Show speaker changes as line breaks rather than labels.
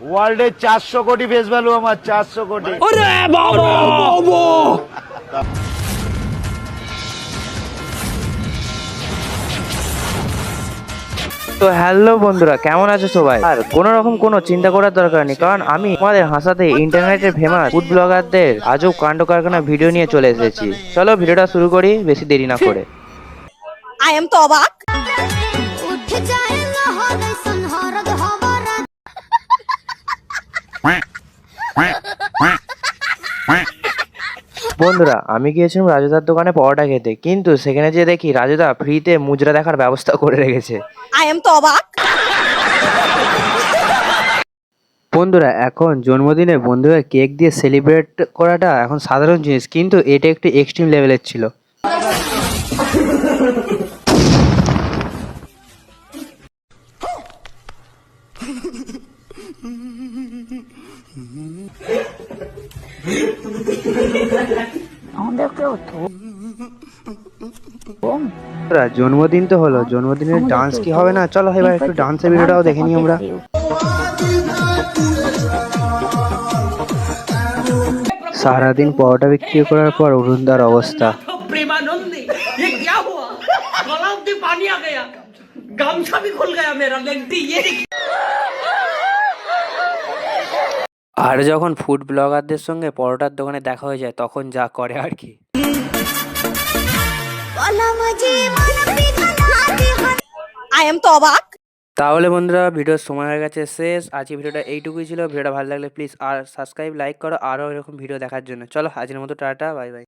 ওয়ার্ল্ডে 400 কোটি face value আমার, 400 কোটি।
তো হ্যালো বন্ধুরা, কেমন আছো সবাই? আর কোনো রকম কোনো চিন্তা করার দরকার নেই, কারণ আমি তোমাদের হাসাতে ইন্টারনেটের ফেমাস ফুড ব্লগারদের আজব কাণ্ড কারখানা ভিডিও নিয়ে চলে এসেছি। চলো ভিডিওটা শুরু করি বেশি দেরি না করে।
I am তো অবাক।
বন্ধুরা, আমি গিয়েছিলাম রাজুদার দোকানে পরোটা খেতে, কিন্তু সেখানে যে দেখি রাজুদা ফ্রিতে মুজরা দেখার ব্যবস্থা করে রেখেছে।
I am তো অবাক।
বন্ধুরা, এখন জন্মদিনে বন্ধুকে কেক দিয়ে সেলিব্রেট করাটা এখন সাধারণ জিনিস, কিন্তু এটা একটু এক্সট্রিম লেভেলের ছিল। জন্মদিন তো হলো, জন্মদিনের ডান্স কি হবে না? চলো এবার একটু ডান্সের ভিডিওটাও দেখে নিই আমরা। সারাদিন পরোটা বিক্রি করার পর অরুণদার অবস্থা।
प्रेमानंदी ये क्या हुआ? गला में पानी आ गया, गमछा भी खुल गया मेरा, लेंटी ये
আর যখন ফুড ব্লগারদের সঙ্গে পরোটার দোকানে দেখা হয়ে যায় তখন যা করে আর কি।
I am তো অবাক।
তাহলে বন্ধুরা, ভিডিওর সময় হয়ে গেছে শেষ। আজকে ভিডিওটা এইটুকুই ছিল। ভিডিওটা ভালো লাগলে প্লিজ আর সাবস্ক্রাইব লাইক করো আরও এরকম ভিডিও দেখার জন্য। চলো আজকের মতো টাটা, বাই বাই।